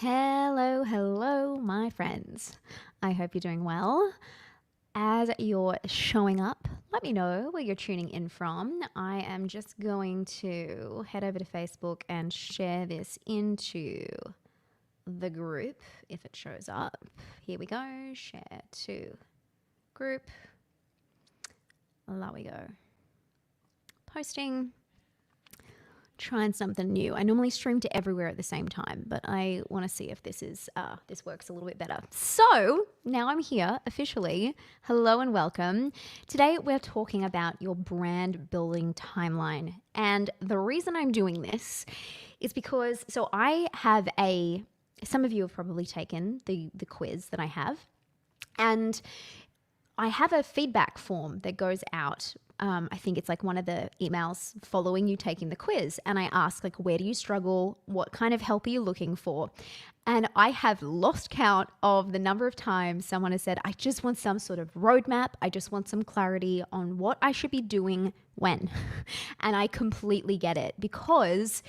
Hello, hello, my friends. I hope you're doing well. As you're showing up, let me know where you're tuning in from. I am just going to head over to Facebook and share this into the group if it shows up. Here we go. Share to group. There we go. Posting. Trying something new. I normally stream to everywhere at the same time, but I want to see if this works a little bit better. So now I'm here officially. Hello and welcome. Today we're talking about your brand building timeline. And the reason I'm doing this is because, some of you have probably taken the quiz that I have, and I have a feedback form that goes out. I think it's like one of the emails following you taking the quiz. And I ask, like, where do you struggle? What kind of help are you looking for? And I have lost count of the number of times someone has said, I just want some sort of roadmap. I just want some clarity on what I should be doing when. And I completely get it, because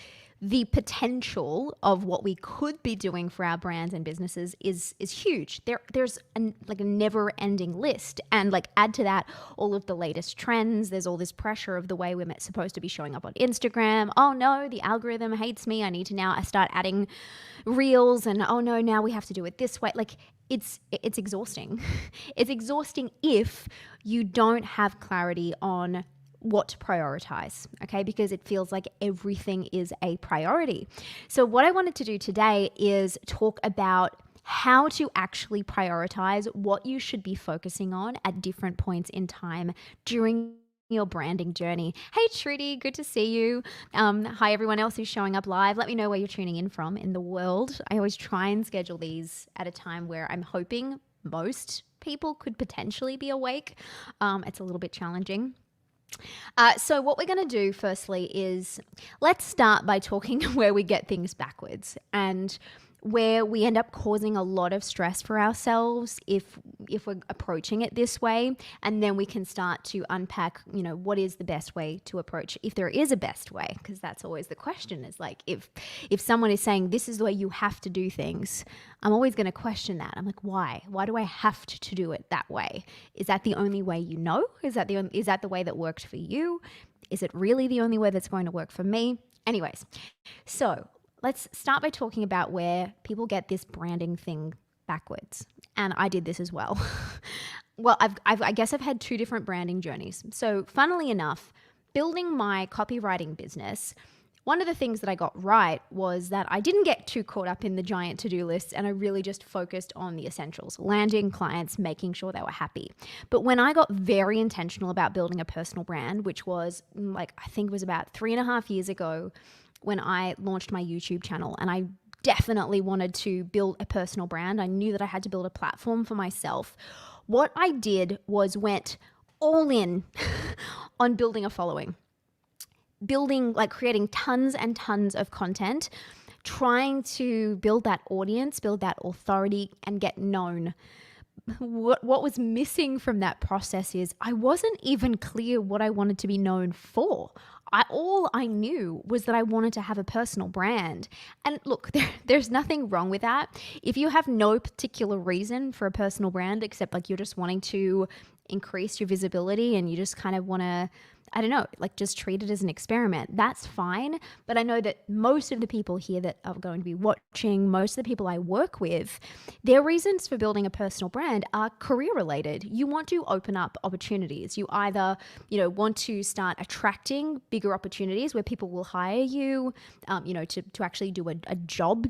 the potential of what we could be doing for our brands and businesses is huge. There's a never-ending list, and add to that all of the latest trends. There's all this pressure of the way we're supposed to be showing up on Instagram. Oh no, the algorithm hates me. I need to now start adding reels, and oh no, now we have to do it this way. It's exhausting. It's exhausting if you don't have clarity on what to prioritize, okay? Because it feels like everything is a priority. So what I wanted to do today is talk about how to actually prioritize what you should be focusing on at different points in time during your branding journey. Hey Trudy, good to see you. Hi everyone else who's showing up live. Let me know where you're tuning in from in the world. I always try and schedule these at a time where I'm hoping most people could potentially be awake. It's a little bit challenging. So what we're going to do firstly is let's start by talking where we get things backwards and where we end up causing a lot of stress for ourselves if we're approaching it this way. And then we can start to unpack, what is the best way to approach, if there is a best way, because that's always the question, is if someone is saying this is the way you have to do things, I'm always going to question that. I'm like, why? Why do I have to do it that way? Is that the only way you know? Is that the way that worked for you? Is it really the only way that's going to work for me? Anyways, so let's start by talking about where people get this branding thing backwards. And I did this as well. Well, I guess I've had two different branding journeys. So funnily enough, building my copywriting business, one of the things that I got right was that I didn't get too caught up in the giant to-do lists, and I really just focused on the essentials, landing clients, making sure they were happy. But when I got very intentional about building a personal brand, which was I think it was about 3.5 years ago, when I launched my YouTube channel, and I definitely wanted to build a personal brand. I knew that I had to build a platform for myself. What I did was went all in on building a following, creating tons and tons of content, trying to build that audience, build that authority, and get known. What was missing from that process is I wasn't even clear what I wanted to be known for. All I knew was that I wanted to have a personal brand. And look, there's nothing wrong with that. If you have no particular reason for a personal brand except you're just wanting to increase your visibility and you just kind of want to, just treat it as an experiment, that's fine. But I know that most of the people here that are going to be watching, most of the people I work with, their reasons for building a personal brand are career related. You want to open up opportunities. You either, want to start attracting bigger opportunities where people will hire you, to actually do a job,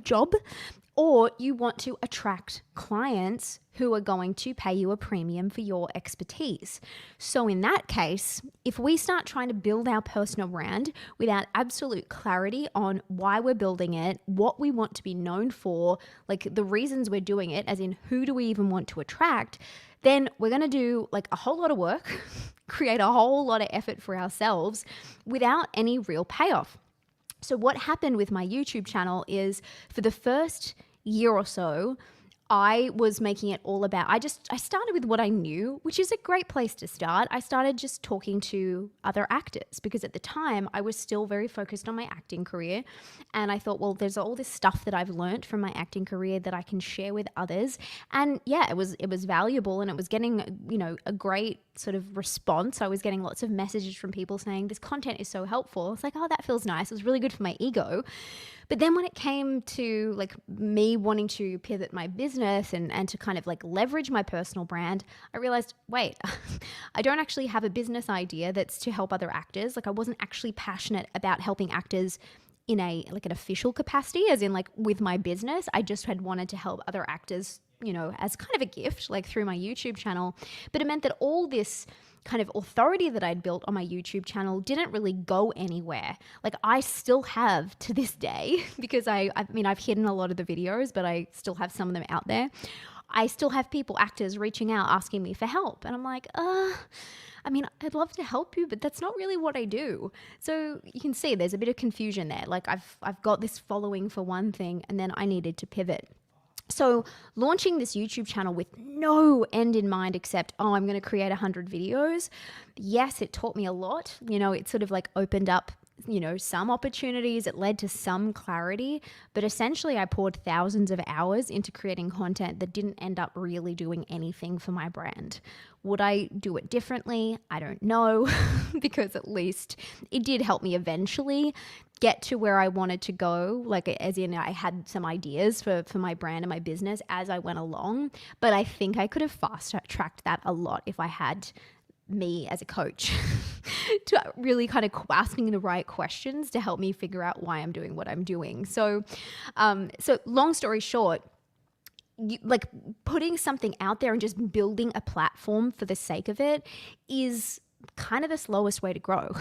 or you want to attract clients who are going to pay you a premium for your expertise. So in that case, if we start trying to build our personal brand without absolute clarity on why we're building it, what we want to be known for, the reasons we're doing it, as in who do we even want to attract, then we're going to do a whole lot of work, create a whole lot of effort for ourselves without any real payoff. So what happened with my YouTube channel is for the first year or so, I was making it all about, I started with what I knew, which is a great place to start. I started just talking to other actors because at the time I was still very focused on my acting career. And I thought, well, there's all this stuff that I've learned from my acting career that I can share with others. And yeah, it was valuable, and it was getting, a great sort of response. I was getting lots of messages from people saying this content is so helpful. I was like, oh, that feels nice. It was really good for my ego. But then when it came to like me wanting to pivot my business and to kind of like leverage my personal brand, I realized, wait, I don't actually have a business idea that's to help other actors. Like I wasn't actually passionate about helping actors in an official capacity, as in like with my business. I just had wanted to help other actors, as kind of a gift, like through my YouTube channel. But it meant that all this kind of authority that I'd built on my YouTube channel didn't really go anywhere. Like I still have to this day, because I've hidden a lot of the videos, but I still have some of them out there. I still have actors reaching out, asking me for help. And I'm like, I'd love to help you, but that's not really what I do. So you can see there's a bit of confusion there. Like I've got this following for one thing, and then I needed to pivot. So launching this YouTube channel with no end in mind except, I'm going to create 100 videos. Yes, it taught me a lot. It sort of like opened up, some opportunities. It led to some clarity, but essentially I poured thousands of hours into creating content that didn't end up really doing anything for my brand. Would I do it differently? I don't know, because at least it did help me eventually get to where I wanted to go. Like as in I had some ideas for my brand and my business as I went along, but I think I could have fast tracked that a lot if I had me as a coach to really kind of asking the right questions to help me figure out why I'm doing what I'm doing. So long story short, like putting something out there and just building a platform for the sake of it is kind of the slowest way to grow.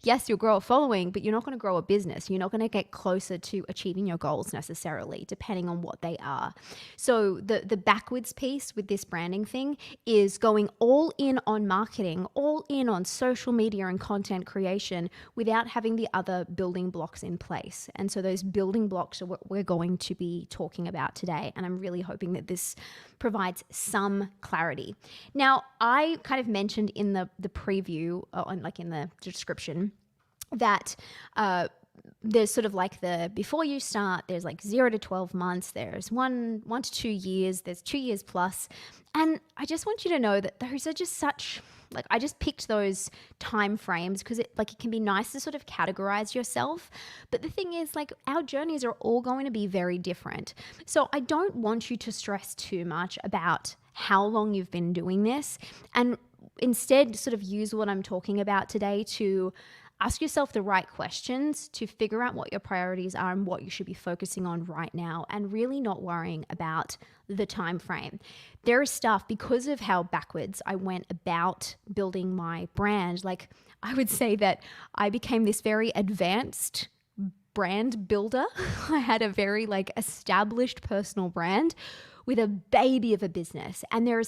Yes, you'll grow a following, but you're not going to grow a business. You're not going to get closer to achieving your goals necessarily, depending on what they are. So the backwards piece with this branding thing is going all in on marketing, all in on social media and content creation without having the other building blocks in place. And so those building blocks are what we're going to be talking about today. And I'm really hoping that this provides some clarity. Now, I kind of mentioned in the preview, in the description, that there's sort of like before you start, there's like 0 to 12 months, there's 1 to 2 years, there's 2 years plus. And I just want you to know that those are just such, I just picked those time frames because it can be nice to sort of categorize yourself. But the thing is, our journeys are all going to be very different. So I don't want you to stress too much about how long you've been doing this, and instead sort of use what I'm talking about today to ask yourself the right questions to figure out what your priorities are and what you should be focusing on right now, and really not worrying about the time frame. There is stuff, because of how backwards I went about building my brand, I would say that I became this very advanced brand builder. I had a very established personal brand with a baby of a business. And I'm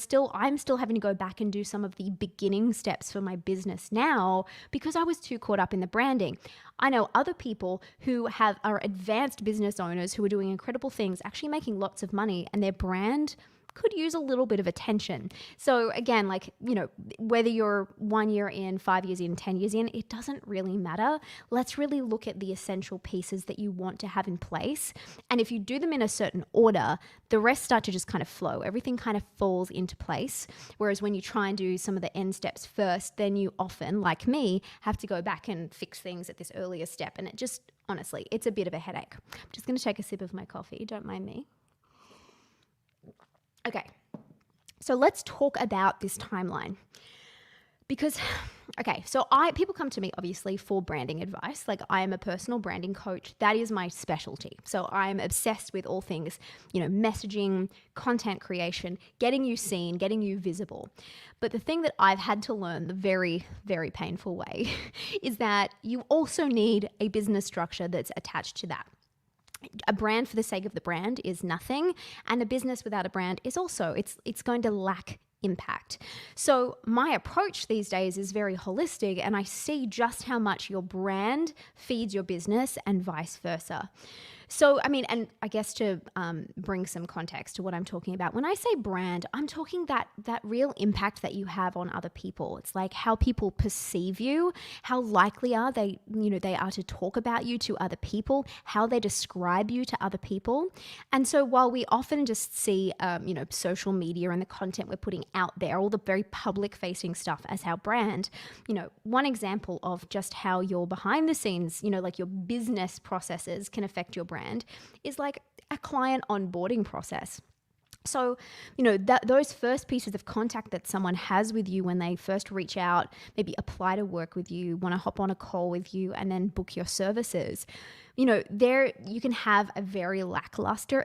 still having to go back and do some of the beginning steps for my business now because I was too caught up in the branding. I know other people who are advanced business owners who are doing incredible things, actually making lots of money, and their brand could use a little bit of attention. So again, whether you're 1 year in, 5 years in, 10 years in, it doesn't really matter. Let's really look at the essential pieces that you want to have in place. And if you do them in a certain order, the rest start to just kind of flow. Everything kind of falls into place. Whereas when you try and do some of the end steps first, then you often, like me, have to go back and fix things at this earlier step. And it just, honestly, it's a bit of a headache. I'm just going to take a sip of my coffee. Don't mind me. Okay, so let's talk about this timeline because, people come to me obviously for branding advice. I am a personal branding coach. That is my specialty. So I'm obsessed with all things, messaging, content creation, getting you seen, getting you visible. But the thing that I've had to learn the very, very painful way is that you also need a business structure that's attached to that. A brand for the sake of the brand is nothing, and a business without a brand is also, it's going to lack impact. So my approach these days is very holistic, and I see just how much your brand feeds your business and vice versa. So, I mean, and I guess to bring some context to what I'm talking about, when I say brand, I'm talking that real impact that you have on other people. It's like how people perceive you, how likely are they, they are to talk about you to other people, how they describe you to other people. And so while we often just see, social media and the content we're putting out there, all the very public facing stuff as our brand, one example of just how your behind the scenes, like your business processes can affect your brand is like a client onboarding process. So, those first pieces of contact that someone has with you when they first reach out, maybe apply to work with you, want to hop on a call with you, and then book your services, there you can have a very lackluster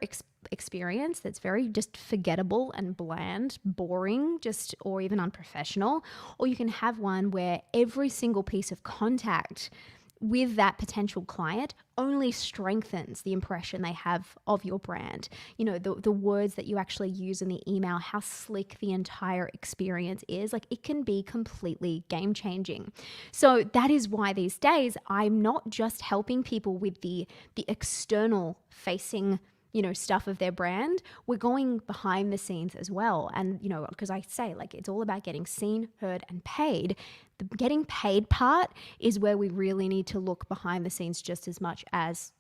experience that's very just forgettable and bland, boring, or even unprofessional. Or you can have one where every single piece of contact with that potential client only strengthens the impression they have of your brand. The words that you actually use in the email, how slick the entire experience is, like it can be completely game changing. So that is why these days I'm not just helping people with the external facing stuff of their brand. We're going behind the scenes as well. And, because I say like it's all about getting seen, heard, and paid. The getting paid part is where we really need to look behind the scenes just as much as,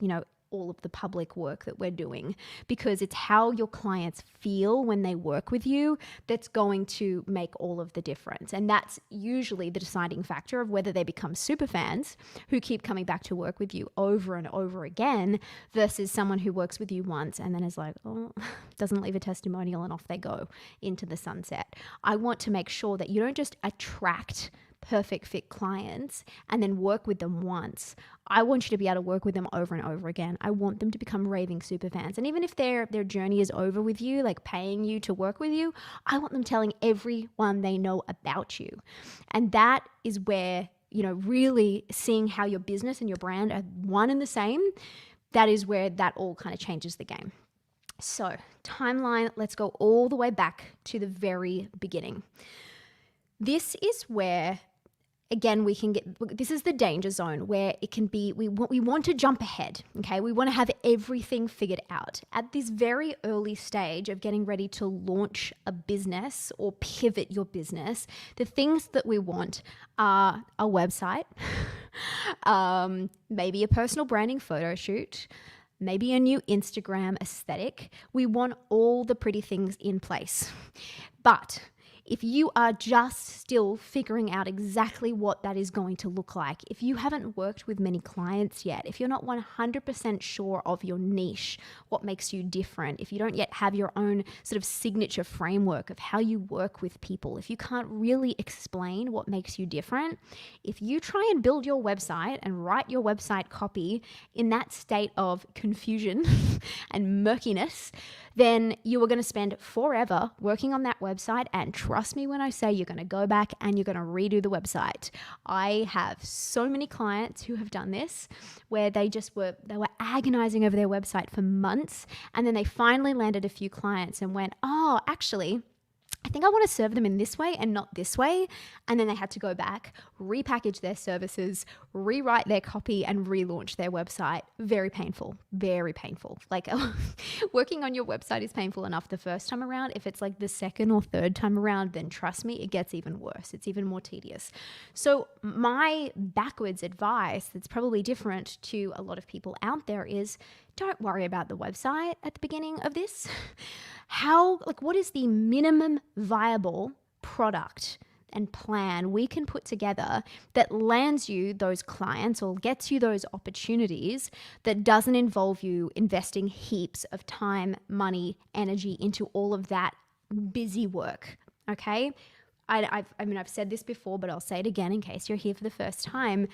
all of the public work that we're doing, because it's how your clients feel when they work with you that's going to make all of the difference. And that's usually the deciding factor of whether they become super fans who keep coming back to work with you over and over again versus someone who works with you once and then is like, oh, doesn't leave a testimonial and off they go into the sunset. I want to make sure that you don't just attract perfect fit clients and then work with them once. I want you to be able to work with them over and over again. I want them to become raving super fans. And even if their journey is over with you, like paying you to work with you, I want them telling everyone they know about you. And that is where, really seeing how your business and your brand are one and the same, that is where that all kind of changes the game. So, timeline, let's go all the way back to the very beginning. This is where, again, this is the danger zone where it can be, we want to jump ahead, okay? We want to have everything figured out. At this very early stage of getting ready to launch a business or pivot your business, the things that we want are a website, maybe a personal branding photo shoot, maybe a new Instagram aesthetic. We want all the pretty things in place. But if you are just still figuring out exactly what that is going to look like, if you haven't worked with many clients yet, if you're not 100% sure of your niche, what makes you different, if you don't yet have your own sort of signature framework of how you work with people, if you can't really explain what makes you different, if you try and build your website and write your website copy in that state of confusion and murkiness, then you are going to spend forever working on that website. And trust me when I say you're going to go back and you're going to redo the website. I have so many clients who have done this where they were agonizing over their website for months. And then they finally landed a few clients and went, oh, actually, I think I want to serve them in this way and not this way. And then they had to go back, repackage their services, rewrite their copy, and relaunch their website. Very painful, very painful. Like working on your website is painful enough the first time around. If it's like the second or third time around, then trust me, it gets even worse. It's even more tedious. So my backwards advice that's probably different to a lot of people out there is don't worry about the website at the beginning of this. What is the minimum viable product and plan we can put together that lands you those clients or gets you those opportunities that doesn't involve you investing heaps of time, money, energy into all of that busy work, okay? I've said this before, but I'll say it again in case you're here for the first time.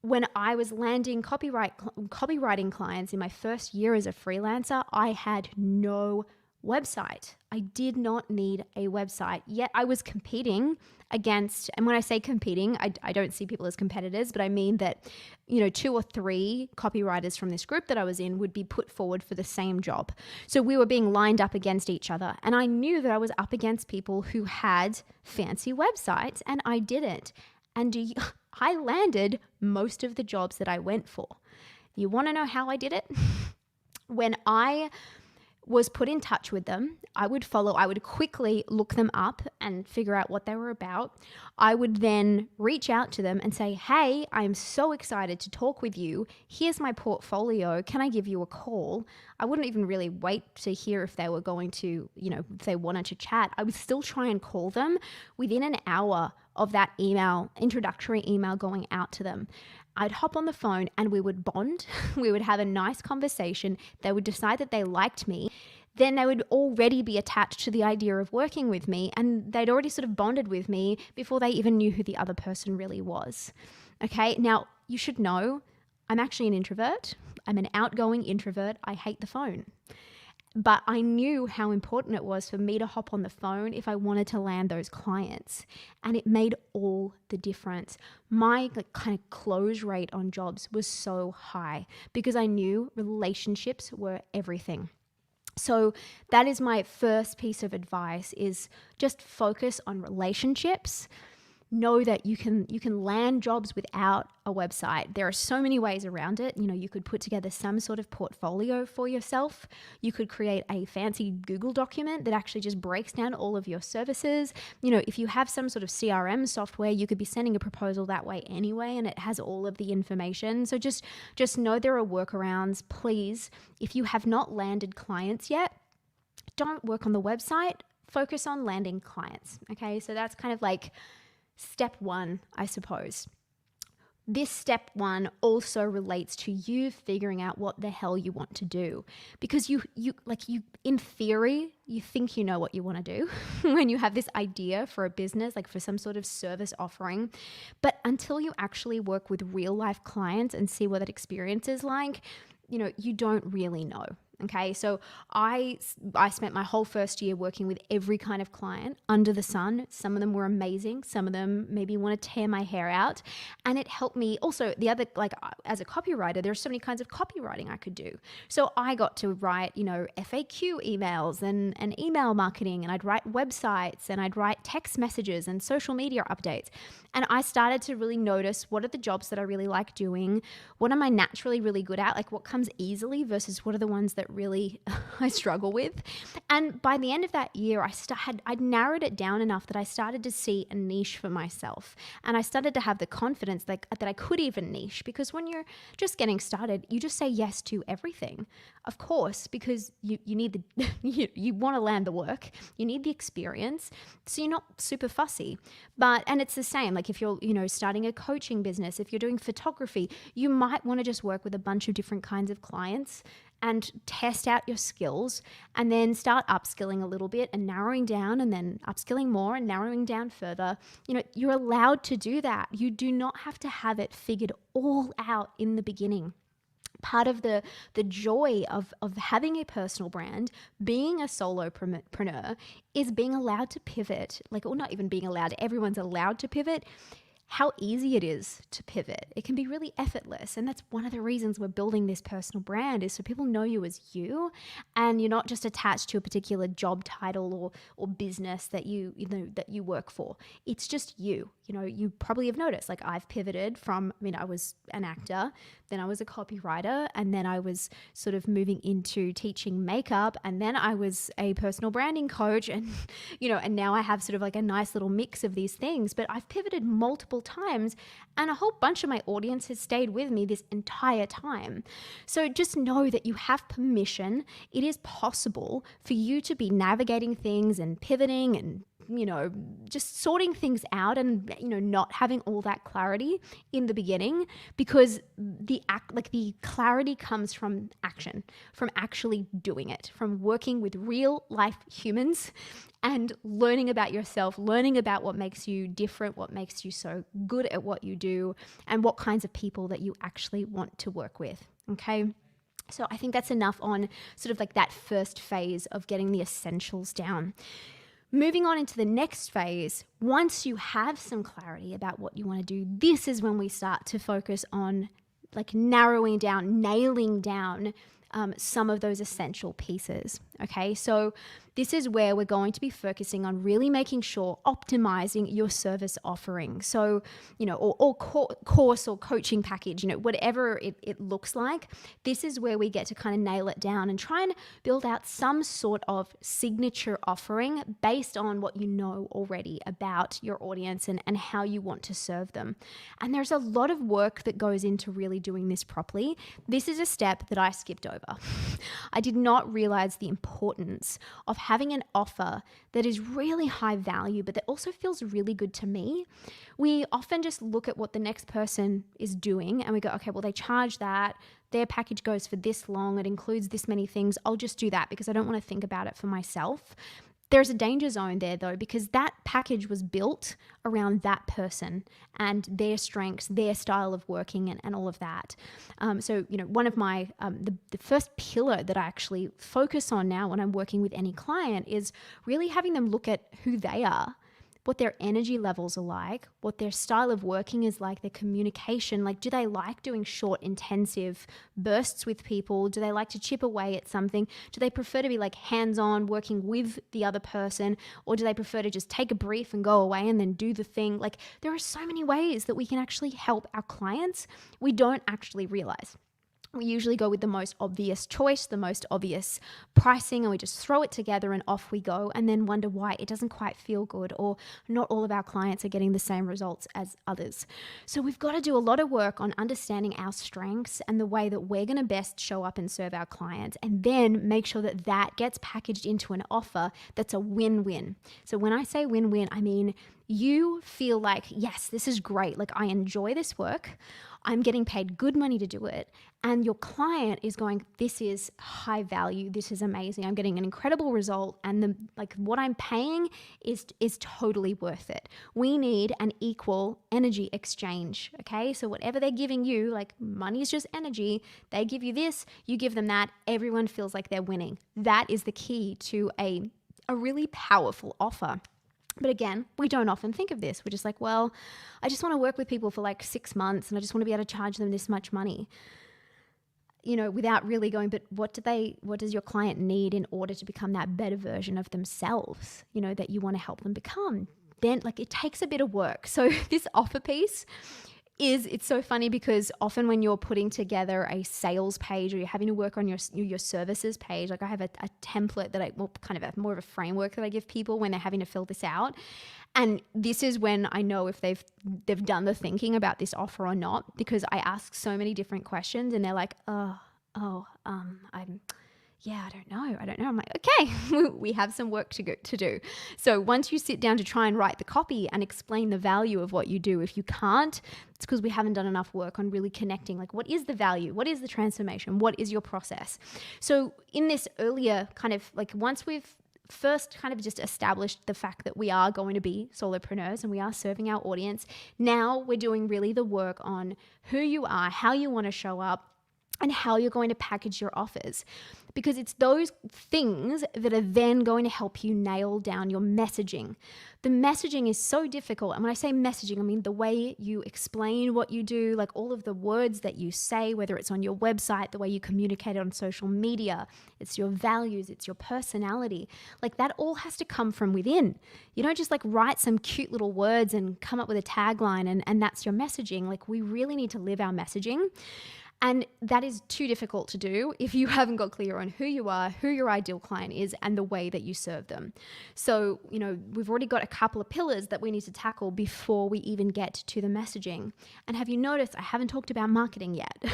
When I was landing copywriting clients in my first year as a freelancer, I had no website. I did not need a website, yet I was competing against, and when I say competing, I don't see people as competitors, but I mean that, 2 or 3 copywriters from this group that I was in would be put forward for the same job. So we were being lined up against each other, and I knew that I was up against people who had fancy websites and I didn't. And I landed most of the jobs that I went for. You want to know how I did it? When I was put in touch with them, I would quickly look them up and figure out what they were about. I would then reach out to them and say, hey, I'm so excited to talk with you. Here's my portfolio. Can I give you a call? I wouldn't even really wait to hear if they were going to, if they wanted to chat. I would still try and call them within an hour of that introductory email going out to them. I'd hop on the phone and we would bond. We would have a nice conversation. They would decide that they liked me. Then they would already be attached to the idea of working with me, and they'd already sort of bonded with me before they even knew who the other person really was. Okay, now you should know I'm actually an introvert. I'm an outgoing introvert. I hate the phone. But I knew how important it was for me to hop on the phone if I wanted to land those clients. And it made all the difference. My kind of close rate on jobs was so high because I knew relationships were everything. So that is my first piece of advice, is just focus on relationships. Know that you can land jobs without a website. There are so many ways around it. You could put together some sort of portfolio for yourself. You could create a fancy Google document that actually just breaks down all of your services. If you have some sort of CRM software, you could be sending a proposal that way anyway, and it has all of the information. So just know there are workarounds. Please, if you have not landed clients yet, don't work on the website. Focus on landing clients. Okay, so that's kind of like step one, I suppose. This step one also relates to you figuring out what the hell you want to do, because you in theory, you think you know what you want to do when you have this idea for a business, like for some sort of service offering. But until you actually work with real life clients and see what that experience is like, you don't really know. Okay, so I spent my whole first year working with every kind of client under the sun. Some of them were amazing. Some of them maybe want to tear my hair out. And it helped me also, as a copywriter, there are so many kinds of copywriting I could do. So I got to write, FAQ emails and email marketing, and I'd write websites, and I'd write text messages and social media updates. And I started to really notice, what are the jobs that I really like doing? What am I naturally really good at? Like, what comes easily versus what are the ones that really I struggle with? And by the end of that year, I'd narrowed it down enough that I started to see a niche for myself. And I started to have the confidence that I could even niche, because when you're just getting started, you just say yes to everything. Of course, because you need you want to land the work, you need the experience, so you're not super fussy. And it's the same, like if you're, starting a coaching business, if you're doing photography, you might want to just work with a bunch of different kinds of clients and test out your skills, and then start upskilling a little bit and narrowing down, and then upskilling more and narrowing down further. You're allowed to do that. You do not have to have it figured all out in the beginning. Part of the joy of having a personal brand, being a solopreneur, is being allowed to pivot, or not even being allowed, everyone's allowed to pivot. How easy it is to pivot. It can be really effortless. And that's one of the reasons we're building this personal brand, is so people know you as you, and you're not just attached to a particular job title or business that you work for. It's just you. You probably have noticed, like, I've pivoted from, I was an actor, then I was a copywriter, and then I was sort of moving into teaching makeup, and then I was a personal branding coach, and and now I have sort of like a nice little mix of these things. But I've pivoted multiple times, and a whole bunch of my audience has stayed with me this entire time. So just know that you have permission. It is possible for you to be navigating things and pivoting and just sorting things out, and not having all that clarity in the beginning, because the clarity comes from action, from actually doing it, from working with real life humans and learning about yourself, learning about what makes you different, what makes you so good at what you do, and what kinds of people that you actually want to work with. Okay. So I think that's enough on sort of like that first phase of getting the essentials down. Moving on into the next phase, once you have some clarity about what you want to do, this is when we start to focus on narrowing down, nailing down some of those essential pieces. Okay, so this is where we're going to be focusing on really making sure optimizing your service offering. So, or course or coaching package, whatever it looks like, this is where we get to kind of nail it down and try and build out some sort of signature offering based on what you know already about your audience and how you want to serve them. And there's a lot of work that goes into really doing this properly. This is a step that I skipped over. I did not realize the importance of having an offer that is really high value, but that also feels really good to me. We often just look at what the next person is doing and we go, okay, well, they charge that. Their package goes for this long. It includes this many things. I'll just do that because I don't want to think about it for myself. There's a danger zone there though, because that package was built around that person and their strengths, their style of working and all of that. So, one of my, the first pillar that I actually focus on now when I'm working with any client is really having them look at who they are, what their energy levels are like, what their style of working is like, their communication, like do they like doing short, intensive bursts with people? Do they like to chip away at something? Do they prefer to be like hands-on working with the other person? Or do they prefer to just take a brief and go away and then do the thing? Like there are so many ways that we can actually help our clients we don't actually realize. We usually go with the most obvious choice, the most obvious pricing, and we just throw it together and off we go and then wonder why it doesn't quite feel good or not all of our clients are getting the same results as others. So we've got to do a lot of work on understanding our strengths and the way that we're going to best show up and serve our clients, and then make sure that that gets packaged into an offer that's a win-win. So when I say win-win, I mean you feel like, yes, this is great. Like I enjoy this work. I'm getting paid good money to do it. And your client is going, this is high value. This is amazing. I'm getting an incredible result. And what I'm paying is totally worth it. We need an equal energy exchange. Okay. So whatever they're giving you, like money is just energy. They give you this, you give them that. Everyone feels like they're winning. That is the key to a really powerful offer. But again, we don't often think of this. We're just like, well, I just want to work with people for like 6 months and I just want to be able to charge them this much money, without really going, but what does your client need in order to become that better version of themselves, that you want to help them become? Then it takes a bit of work. So this offer piece it's so funny because often when you're putting together a sales page or you're having to work on your services page, like I have a template that more of a framework that I give people when they're having to fill this out. And this is when I know if they've done the thinking about this offer or not, because I ask so many different questions and they're like, I don't know. I'm like, okay, we have some work to do. So once you sit down to try and write the copy and explain the value of what you do, if you can't, it's because we haven't done enough work on really connecting, like what is the value? What is the transformation? What is your process? So in this earlier once we've first kind of just established the fact that we are going to be solopreneurs and we are serving our audience, now we're doing really the work on who you are, how you want to show up, and how you're going to package your offers. Because it's those things that are then going to help you nail down your messaging. The messaging is so difficult. And when I say messaging, I mean the way you explain what you do, like all of the words that you say, whether it's on your website, the way you communicate on social media, it's your values, it's your personality. Like that all has to come from within. You don't just write some cute little words and come up with a tagline and that's your messaging. Like we really need to live our messaging. And that is too difficult to do if you haven't got clear on who you are, who your ideal client is, and the way that you serve them. So, we've already got a couple of pillars that we need to tackle before we even get to the messaging. And have you noticed I haven't talked about marketing yet?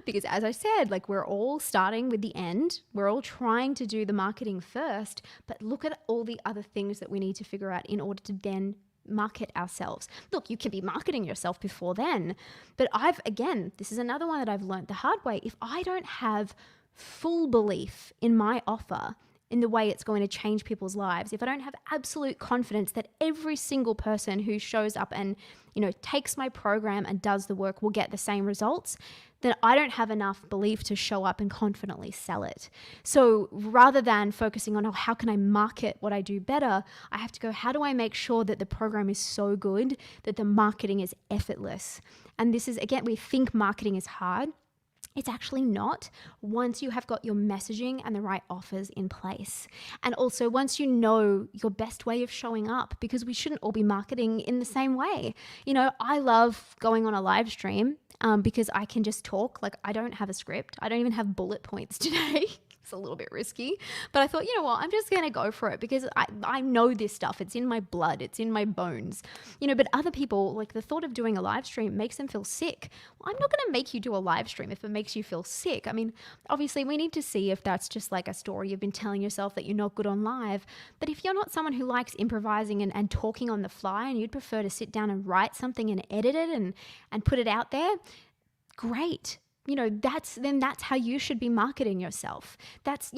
Because as I said, we're all starting with the end. We're all trying to do the marketing first, but look at all the other things that we need to figure out in order to then market ourselves. Look, you can be marketing yourself before then, but this is another one that I've learned the hard way. If I don't have full belief in my offer, in the way it's going to change people's lives, if I don't have absolute confidence that every single person who shows up and, takes my program and does the work will get the same results, then I don't have enough belief to show up and confidently sell it. So rather than focusing on, how can I market what I do better, I have to go, how do I make sure that the program is so good that the marketing is effortless? And this is, again, we think marketing is hard. It's actually not, once you have got your messaging and the right offers in place. And also once you know your best way of showing up, because we shouldn't all be marketing in the same way. You know, I love going on a live stream because I can just talk. Like, I don't have a script. I don't even have bullet points today. It's a little bit risky, but I thought, you know what, I'm just going to go for it because I know this stuff. It's in my blood. It's in my bones, you know, but other people, like, the thought of doing a live stream makes them feel sick. Well, I'm not going to make you do a live stream if it makes you feel sick. I mean, obviously we need to see if that's just like a story you've been telling yourself that you're not good on live. But if you're not someone who likes improvising and talking on the fly, and you'd prefer to sit down and write something and edit it and put it out there, great. You know, that's how you should be marketing yourself. That's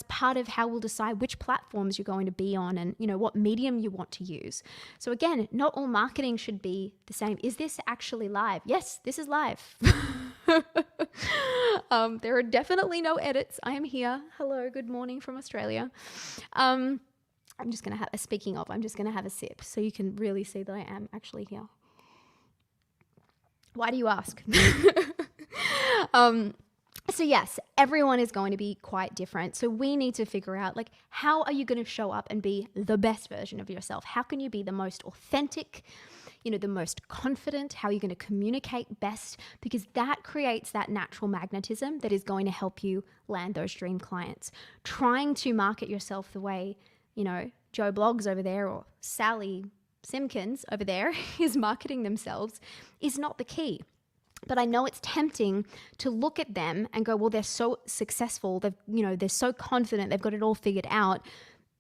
part of how we'll decide which platforms you're going to be on and, you know, what medium you want to use. So again, not all marketing should be the same. Is this actually live? Yes, this is live. There are definitely no edits. I am here. Hello, good morning from Australia. I'm just going to have a sip so you can really see that I am actually here. Why do you ask? So yes, everyone is going to be quite different. So we need to figure out, like, how are you going to show up and be the best version of yourself? How can you be the most authentic, you know, the most confident? How are you going to communicate best? Because that creates that natural magnetism that is going to help you land those dream clients. Trying to market yourself the way, you know, Joe Blogs over there or Sally Simpkins over there is marketing themselves is not the key. But I know it's tempting to look at them and go, well, they're so successful. They're so confident. They've got it all figured out.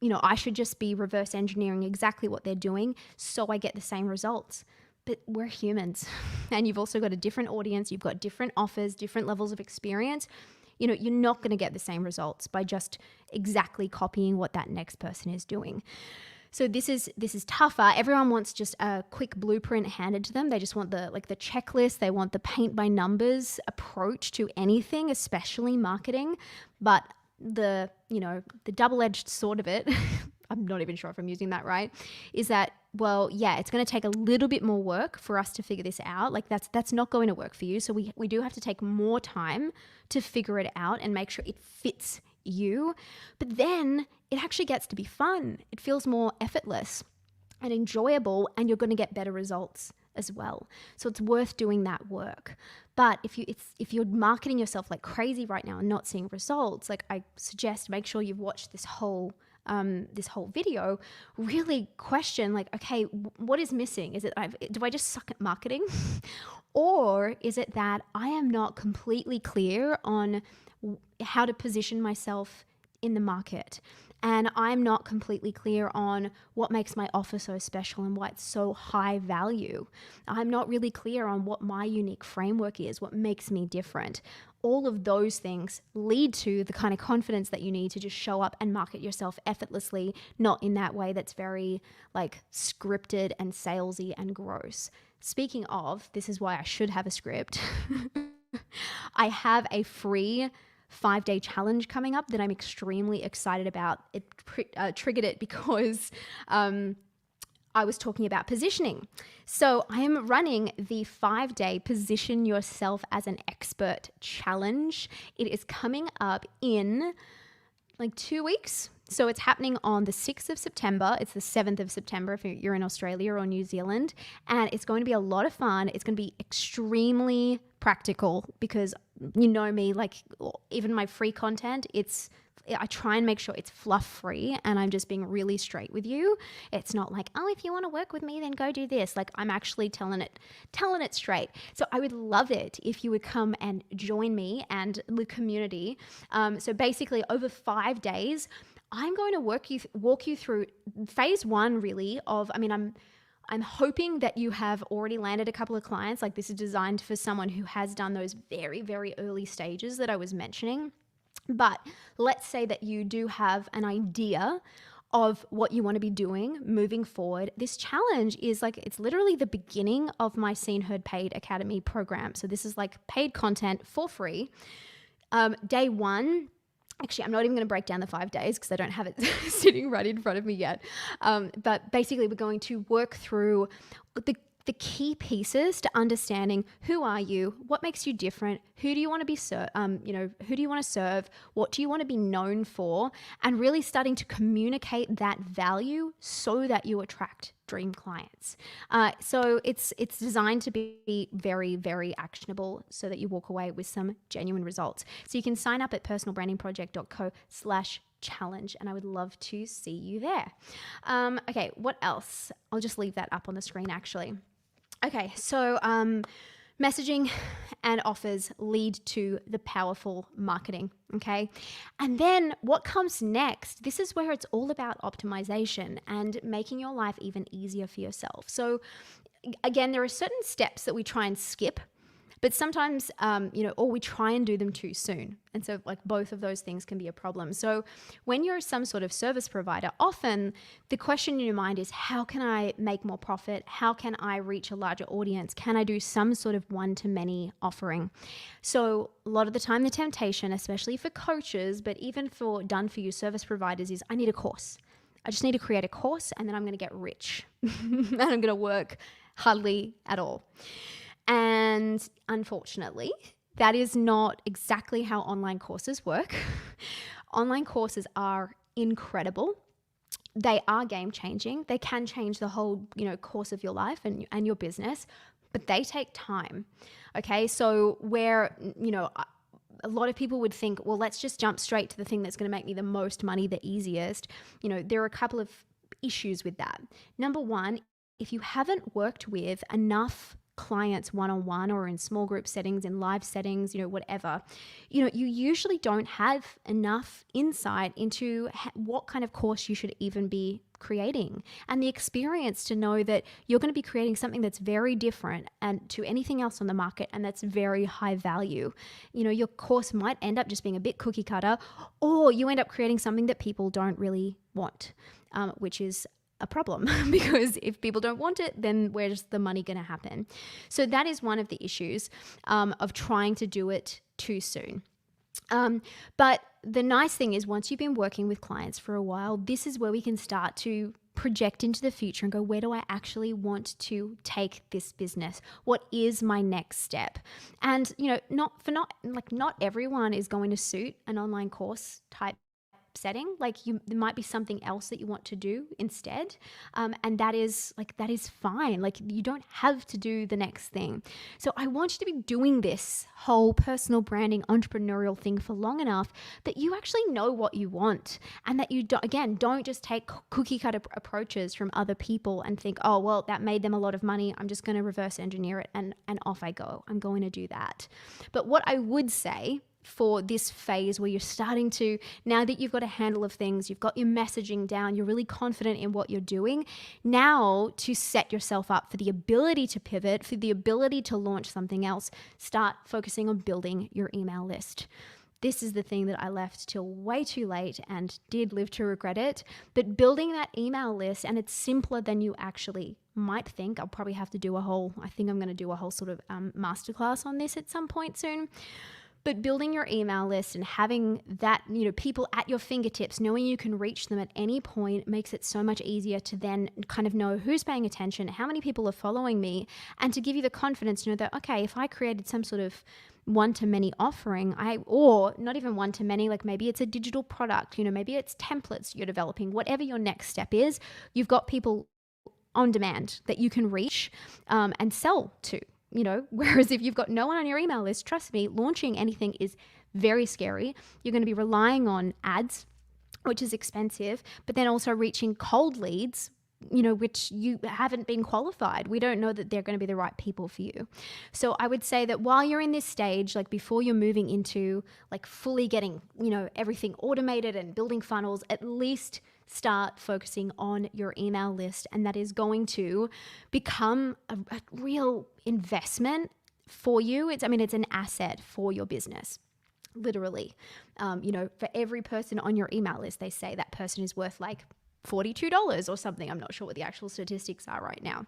You know, I should just be reverse engineering exactly what they're doing so I get the same results. But we're humans, and you've also got a different audience. You've got different offers, different levels of experience. You know, you're not going to get the same results by just exactly copying what that next person is doing. So this is tougher. Everyone wants just a quick blueprint handed to them. They just want the checklist. They want the paint by numbers approach to anything, especially marketing. But the double-edged sword of it, I'm not even sure if I'm using that right, is that, well, yeah, it's going to take a little bit more work for us to figure this out. Like, that's not going to work for you. So we do have to take more time to figure it out and make sure it fits you. But then it actually gets to be fun. It feels more effortless and enjoyable, and you're going to get better results as well. So it's worth doing that work. But if you're marketing yourself like crazy right now and not seeing results, like, I suggest make sure you've watched this whole video. Really question, like, okay, what is missing? Is it do I just suck at marketing? Or is it that I am not completely clear on how to position myself in the market? And I'm not completely clear on what makes my offer so special and why it's so high value. I'm not really clear on what my unique framework is, what makes me different. All of those things lead to the kind of confidence that you need to just show up and market yourself effortlessly, not in that way that's very like scripted and salesy and gross. Speaking of, this is why I should have a script. I have a free 5-day challenge coming up that I'm extremely excited about. It triggered it because I was talking about positioning. So I am running the 5-day Position Yourself as an Expert challenge. It is coming up in like 2 weeks. So it's happening on the 6th of September. It's the 7th of September if you're in Australia or New Zealand. And it's going to be a lot of fun. It's going to be extremely practical because you know me, like even my free content, I try and make sure it's fluff free, and I'm just being really straight with you. It's not like, oh, if you want to work with me, then go do this. Like, I'm actually telling it straight. So I would love it if you would come and join me and the community. So basically over 5 days, I'm going to walk you through phase 1 really of, I'm hoping that you have already landed a couple of clients. Like, this is designed for someone who has done those very, very early stages that I was mentioning. But let's say that you do have an idea of what you want to be doing moving forward. This challenge is like, it's literally the beginning of my Seen Heard Paid Academy program. So this is like paid content for free. Day 1, actually, I'm not even going to break down the 5 days because I don't have it sitting right in front of me yet. But basically, we're going to work through the the key pieces to understanding who are you, what makes you different, who do you want to be, who do you want to serve, what do you want to be known for, and really starting to communicate that value so that you attract dream clients. So it's designed to be very, very actionable so that you walk away with some genuine results. So you can sign up at personalbrandingproject.co/challenge, and I would love to see you there. Okay, what else? I'll just leave that up on the screen actually. Okay, so messaging and offers lead to the powerful marketing, okay? And then what comes next? This is where it's all about optimization and making your life even easier for yourself. So again, there are certain steps that we try and skip, but sometimes, or we try and do them too soon. And so like both of those things can be a problem. So when you're some sort of service provider, often the question in your mind is, how can I make more profit? How can I reach a larger audience? Can I do some sort of one-to-many offering? So a lot of the time, the temptation, especially for coaches, but even for done-for-you service providers, is I need a course. I just need to create a course and then I'm going to get rich and I'm going to work hardly at all. And unfortunately, that is not exactly how online courses work. Online courses are incredible. They are game changing. They can change the whole, course of your life and your business, but they take time. Okay. So where, a lot of people would think, well, let's just jump straight to the thing that's going to make me the most money, the easiest. There are a couple of issues with that. Number one, if you haven't worked with enough clients one-on-one or in small group settings, in live settings, whatever, you usually don't have enough insight into what kind of course you should even be creating and the experience to know that you're going to be creating something that's very different and to anything else on the market and that's very high value. Your course might end up just being a bit cookie cutter, or you end up creating something that people don't really want, which is a problem because if people don't want it, then where's the money going to happen? So that is one of the issues of trying to do it too soon. But the nice thing is once you've been working with clients for a while, this is where we can start to project into the future and go, where do I actually want to take this business? What is my next step? And, not everyone is going to suit an online course type setting. There might be something else that you want to do instead. And that is fine. You don't have to do the next thing. So I want you to be doing this whole personal branding entrepreneurial thing for long enough that you actually know what you want and that you don't just take cookie cutter approaches from other people and think, oh, well, that made them a lot of money. I'm just going to reverse engineer it and off I go. I'm going to do that. But what I would say for this phase where you're starting to, now that you've got a handle of things, you've got your messaging down, you're really confident in what you're doing, now to set yourself up for the ability to pivot, for the ability to launch something else, start focusing on building your email list. This is the thing that I left till way too late and did live to regret it. But building that email list, and it's simpler than you actually might think. I'll probably have to do I think I'm going to do a whole sort of masterclass on this at some point soon. But building your email list and having that, people at your fingertips, knowing you can reach them at any point makes it so much easier to then kind of know who's paying attention, how many people are following me, and to give you the confidence to know that, okay, if I created some sort of one-to-many offering, or not even one-to-many, maybe it's a digital product, maybe it's templates you're developing, whatever your next step is, you've got people on demand that you can reach and sell to. Whereas if you've got no one on your email list, trust me, launching anything is very scary. You're going to be relying on ads, which is expensive, but then also reaching cold leads, which you haven't been qualified. We don't know that they're going to be the right people for you. So I would say that while you're in this stage, before you're moving into fully getting, everything automated and building funnels, at least start focusing on your email list. And that is going to become a real investment for you. It's an asset for your business. Literally, for every person on your email list, they say that person is worth $42 or something. I'm not sure what the actual statistics are right now.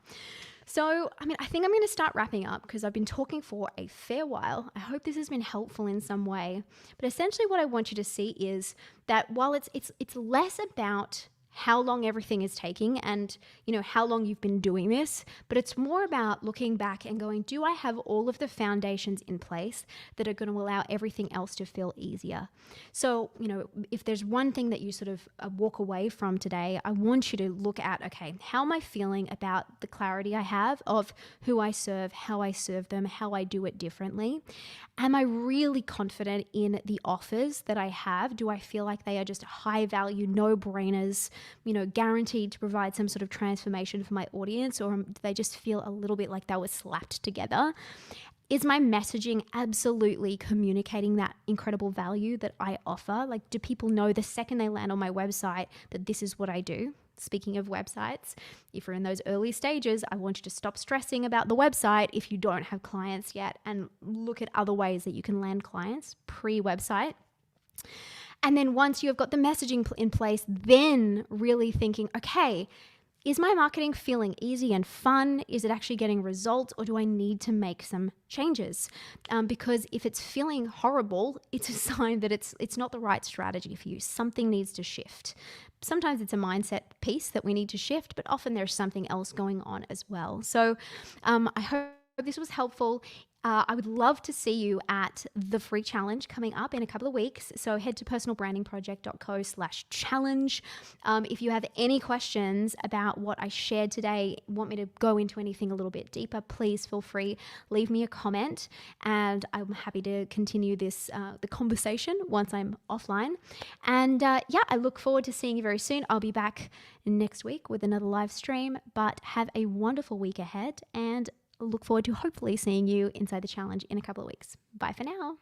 So, I think I'm going to start wrapping up because I've been talking for a fair while. I hope this has been helpful in some way. But essentially what I want you to see is that while it's less about how long everything is taking and, how long you've been doing this, but it's more about looking back and going, do I have all of the foundations in place that are going to allow everything else to feel easier? So, if there's one thing that you sort of walk away from today, I want you to look at, okay, how am I feeling about the clarity I have of who I serve, how I serve them, how I do it differently? Am I really confident in the offers that I have? Do I feel like they are just high value, no brainers, guaranteed to provide some sort of transformation for my audience, or do they just feel a little bit like they were slapped together? Is my messaging absolutely communicating that incredible value that I offer? Like, do people know the second they land on my website that this is what I do? Speaking of websites, if you're in those early stages, I want you to stop stressing about the website if you don't have clients yet, and look at other ways that you can land clients pre-website. And then once you have got the messaging in place, then really thinking, okay, is my marketing feeling easy and fun? Is it actually getting results, or do I need to make some changes? Because if it's feeling horrible, it's a sign that it's not the right strategy for you. Something needs to shift. Sometimes it's a mindset piece that we need to shift, but often there's something else going on as well. So I hope this was helpful. I would love to see you at the free challenge coming up in a couple of weeks. So head to personalbrandingproject.co/challenge. If you have any questions about what I shared today, want me to go into anything a little bit deeper, please feel free, leave me a comment, and I'm happy to continue this the conversation once I'm offline. And I look forward to seeing you very soon. I'll be back next week with another live stream, but have a wonderful week ahead, and look forward to hopefully seeing you inside the challenge in a couple of weeks. Bye for now.